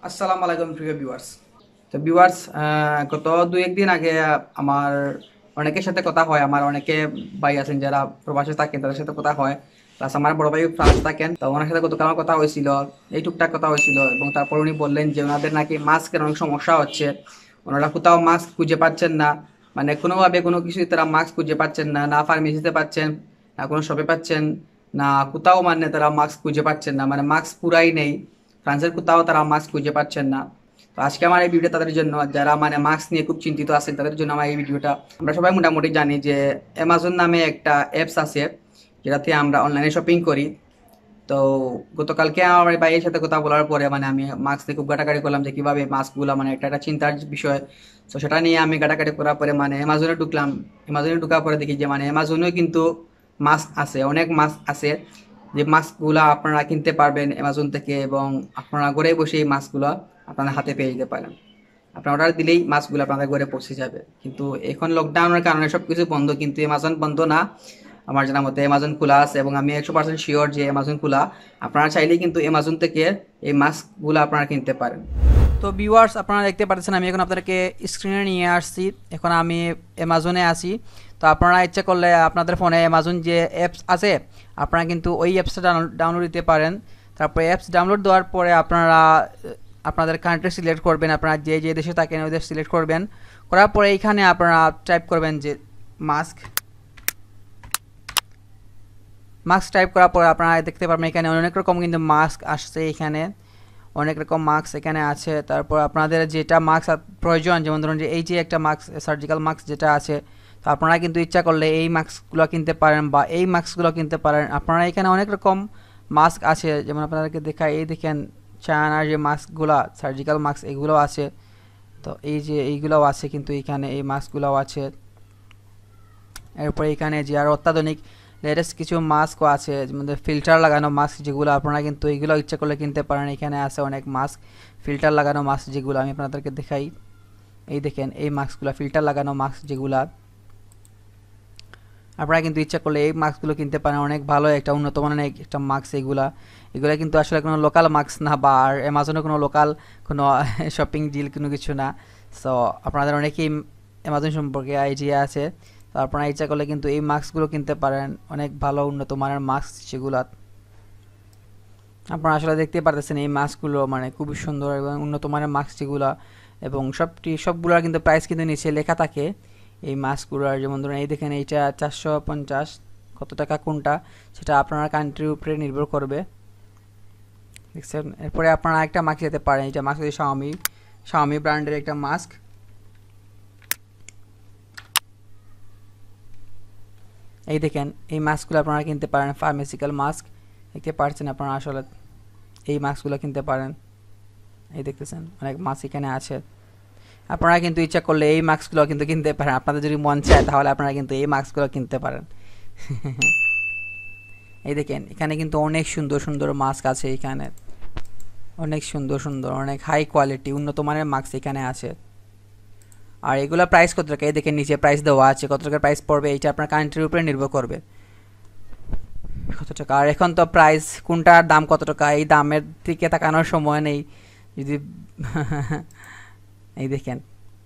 আসসালামু আলাইকুম প্রিয় ভিউয়ার্স। তো ভিউয়ার্স, গত দুই একদিন আগে আমার অনেকের সাথে কথা হয়। আমার অনেকে ভাই আছেন যারা প্রবাসে থাকেন, তাদের সাথে কথা হয়। প্লাস আমার বড় ভাই ফ্রান্স থাকেন, তো ওনার সাথে গতকাল আমার কথা হয়েছিল, এই টুকটাক কথা হয়েছিল। এবং তারপর উনি বললেন যে ওনাদের নাকি মাস্কের অনেক সমস্যা হচ্ছে, ওনারা কোথাও মাস্ক খুঁজে পাচ্ছেন না। মানে কোনোভাবে কোনো কিছুই তারা মাস্ক খুঁজে পাচ্ছেন না, না ফার্মেসিতে পাচ্ছেন, না কোনো শপে পাচ্ছেন, না কোথাও, মানে তারা মাস্ক খুঁজে পাচ্ছেন না, মানে মাস্ক পুরাই নেই। ফ্রান্সের কোথাও তারা মাস্ক খুঁজে পাচ্ছেন না। তো আজকে আমার এই ভিডিওটা তাদের জন্য, যারা মানে মাস্ক নিয়ে খুব চিন্তিত আছেন তাদের জন্য আমার এই ভিডিওটা। আমরা সবাই মোটামুটি জানি যে অ্যামাজন নামে একটা অ্যাপস আছে যেটাতে আমরা অনলাইনে শপিং করি। তো গতকালকে আমার ভাইয়ের সাথে কথা বলার পরে মানে আমি মাস্ক নিয়ে খুব ঘাটাঘাটি করলাম যে কীভাবে মাস্কগুলো, মানে একটা একটা চিন্তার বিষয়। তো সেটা নিয়ে আমি ঘাটাঘাটি করার পরে মানে অ্যামাজনে ঢুকলাম। অ্যামাজনে ঢোকার পরে দেখি যে মানে অ্যামাজনেও কিন্তু মাস্ক আছে, অনেক মাস্ক আছে, যে মাস্কগুলো আপনারা কিনতে পারবেন অ্যামাজন থেকে, এবং আপনারা ঘরে বসে এই মাস্কগুলো আপনারা হাতে পেয়ে যেতে পারেন। আপনার অর্ডার দিলেই মাছগুলো আপনাদের ঘরে পৌঁছে যাবে। কিন্তু এখন লকডাউনের কারণে সব কিছু বন্ধ, কিন্তু অ্যামাজন বন্ধ না। আমার জানা মতে অ্যামাজন খোলা আছে, এবং আমি 100% শিওর যে অ্যামাজন খোলা। আপনারা চাইলেই কিন্তু অ্যামাজন থেকে এই মাস্কগুলো আপনারা কিনতে পারেন। তো ভিউয়ার্স, আপনারা দেখতে পাচ্ছেন আমি এখন আপনাদেরকে স্ক্রিনে নিয়ে আসছি। এখন আমি অ্যামাজনে আছি। তো আপনারা ইচ্ছা করলে আপনাদের ফোনে অ্যামাজন যে অ্যাপস আছে, আপনারা কিন্তু ওই অ্যাপসটা ডাউনলোড দিতে পারেন। তারপরে অ্যাপস ডাউনলোড দেওয়ার পরে আপনারা আপনাদের কান্ট্রি সিলেক্ট করবেন, আপনারা যে যে দেশে থাকেন ওই দেশ সিলেক্ট করবেন। করার পরে এইখানে আপনারা টাইপ করবেন যে মাস্ক টাইপ করার পরে আপনারা দেখতে পারবেন এখানে অনেক রকম কিন্তু মাস্ক আসছে, এখানে অনেক রকম মাস্ক এখানে আছে। তারপর আপনাদের যেটা মাস্ক প্রয়োজন, যেমন ধরুন যে এই যে একটা মাস্ক, সার্জিক্যাল মাস্ক যেটা আছে, তো আপনারা কিন্তু ইচ্ছা করলে এই মাস্কগুলো কিনতে পারেন বা এই মাস্কগুলো কিনতে পারেন। আপনারা এখানে অনেক রকম মাস্ক আছে, যেমন আপনাদেরকে দেখায়, এই দেখেন চায়নার যে মাস্কগুলো, সার্জিক্যাল মাস্ক, এগুলো আছে। তো এই যে এইগুলোও আছে, কিন্তু এখানে এই মাস্কগুলোও আছে। এরপরে এখানে যে আর অত্যাধুনিক লেটেস্ট কিছু মাস্কও আছে, যেমন ফিল্টার লাগানো মাস্ক, যেগুলো আপনারা কিন্তু এইগুলো ইচ্ছা করলে কিনতে পারেন। এখানে আছে অনেক মাস্ক ফিল্টার লাগানো মাস্ক, যেগুলো আমি আপনাদেরকে দেখাই। এই দেখেন এই মাস্কগুলো ফিল্টার লাগানো মাস্ক, যেগুলো আপনারা কিন্তু ইচ্ছা করলে এই মাস্কগুলো কিনতে পারেন। অনেক ভালো একটা উন্নত মানের একটা মাস্ক এগুলা কিন্তু আসলে কোনো লোকাল মাস্ক না, বা আর অ্যামাজনে কোনো লোকাল কোনো শপিং ডিল কোনো কিছু না। সো আপনাদের অনেকেই অ্যামাজন সম্পর্কে আইডিয়া আছে, তো আপনারা ইচ্ছা করলে কিন্তু এই মাস্কগুলো কিনতে পারেন। অনেক ভালো উন্নত মানের মাস্ক সেগুলো। আপনারা আসলে দেখতে পারতেছেন এই মাস্কগুলো মানে খুবই সুন্দর এবং উন্নত মানের মাস্ক যেগুলো, এবং সবগুলোর কিন্তু প্রাইস কিন্তু নিচে লেখা থাকে এই মাস্কগুলোর। যেমন ধরুন এই দেখেন এইটা 450, কত টাকা কোনটা সেটা আপনার কান্ট্রির উপরে নির্ভর করবে, দেখছেন। এরপরে আপনারা একটা মাস্ক যেতে পারেন, এটা মাস্ক শাওমি ব্র্যান্ডের একটা মাস্ক। এই দেখেন এই মাস্কগুলো আপনারা কিনতে পারেন, ফার্মেসিক্যাল মাস্ক দেখতে পাচ্ছেন আপনারা। আসলে এই মাস্কগুলো কিনতে পারেন, এই দেখতেছেন অনেক মাস্ক এখানে আছে। আপনারা কিন্তু ইচ্ছা করলে এই মাস্কগুলো কিন্তু কিনতে পারেন, আপনাদের যদি মন চায় তাহলে আপনারা কিন্তু এই মাস্কগুলো কিনতে পারেন। এই দেখেন এখানে কিন্তু অনেক সুন্দর সুন্দর মাস্ক আছে, এখানে অনেক সুন্দর সুন্দর অনেক হাই কোয়ালিটি উন্নত মানের মাস্ক এখানে আছে। আর এগুলো প্রাইস কত টাকা, এই দেখেন নিচে প্রাইস দেওয়া আছে, কত টাকা প্রাইস পড়বে এইটা আপনার কান্ট্রির উপরে নির্ভর করবে কত টাকা। আর এখন তো প্রাইস কোনটার দাম কত টাকা এই দামের দিকে তাকানোর সময় নেই যদি। এই দেখেন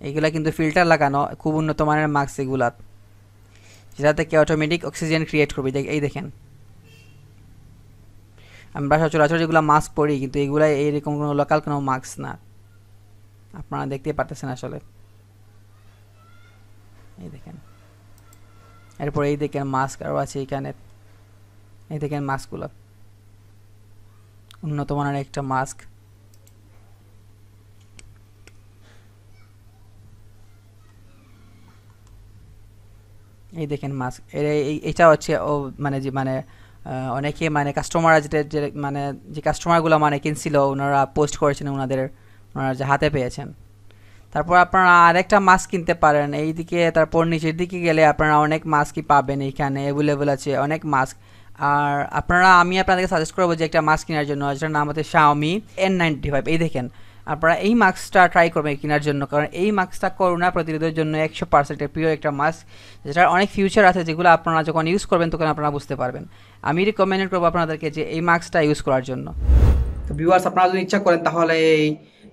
এইগুলা কিন্তু ফিল্টার লাগানো খুব উন্নত মানের মাস্ক এগুলা, যেটা থেকে অটোমেটিক অক্সিজেন ক্রিয়েট করবে। এই দেখেন আমরা সচরাচর যেগুলো মাস্ক পরি, কিন্তু এগুলা এইরকম কোনো লোকাল কোনো মাস্ক না, আপনারা দেখতে পারতেছেন আসলে। এই দেখেন এরপর এই দেখেন মাস্ক আরও আছে এখানে, এই দেখেন মাস্কগুলো উন্নত মানের একটা মাস্ক। এই দেখেন মাস্ক এইটা হচ্ছে ও মানে যে মানে অনেকে মানে কাস্টমাররা যে মানে যে কাস্টমারগুলো মানে কিনছিল ওনারা পোস্ট করেছেন ওনারা যে হাতে পেয়েছেন। তারপর আপনারা আরেকটা মাস্ক কিনতে পারেন এইদিকে। তারপর নিচের দিকে গেলে আপনারা অনেক মাস্কই পাবেন, এইখানে অ্যাভেলেবল আছে অনেক মাস্ক। আর আমি আপনাদেরকে সাজেস্ট করবো যে একটা মাস্ক কেনার জন্য, যেটার নাম হচ্ছে শাওমি N95। এই দেখেন আপনারা এই মাস্কটা ট্রাই করবেন কেনার জন্য, কারণ এই মাস্কটা করোনা প্রতিরোধের জন্য 100% প্রিয় একটা মাস্ক, যেটার অনেক ফিউচার আছে, যেগুলো আপনারা যখন ইউজ করবেন তখন আপনারা বুঝতে পারবেন। আমি রিকমেন্ড করবো আপনাদেরকে যে এই মাস্কটা ইউজ করার জন্য। তো ভিউয়ার্স, আপনারা যদি ইচ্ছা করেন তাহলে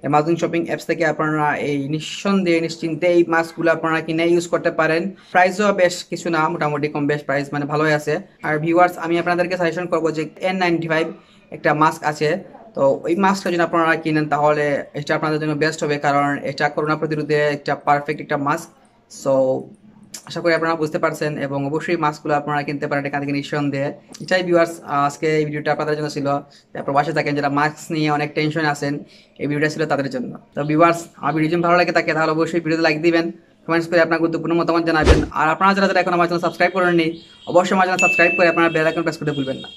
এই অ্যামাজন শপিং অ্যাপস থেকে আপনারা এই নিঃসন্দেহে নিশ্চিন্তে এই মাস্কগুলো আপনারা কিনে ইউজ করতে পারেন। প্রাইসও বেশ কিছু না, মোটামুটি কম বেশ প্রাইস, মানে ভালোই আছে। আর ভিউয়ার্স, আমি আপনাদেরকে সাজেশন করবো যে N95 একটা মাস্ক আছে, তো ওই মাস্কটা যদি আপনারা কিনেন তাহলে এটা আপনাদের জন্য বেস্ট হবে, কারণ এটা করোনা প্রতিরোধে একটা পারফেক্ট একটা মাস্ক। সো আশা করি আপনারা বুঝতে পারছেন, এবং অবশ্যই মাস্কগুলো আপনারা কিনতে পারেন এখান থেকে নিঃসন্দেহে। এটাই ভিউয়ার্স, আজকে এই ভিডিওটা আপনাদের জন্য ছিল। প্রবাসে থাকেন যারা মাস্ক নিয়ে অনেক টেনশন আছেন, এই ভিডিওটা ছিল তাদের জন্য। তো ভিউয়ার্স, আমার ভিডিও যদি ভালো লাগে থাকে তাহলে অবশ্যই ভিডিওতে লাইক দিবেন, কমেন্টস করে আপনার গুরুত্বপূর্ণ মতামত জানাবেন। আর আপনারা যারা যারা এখন আমার চ্যানেল সাবস্ক্রাইব করেননি, অবশ্যই আমার চ্যানেল সাবস্ক্রাইব করে আপনারা বেল আইকন প্রেস করতে ভুলবেন না।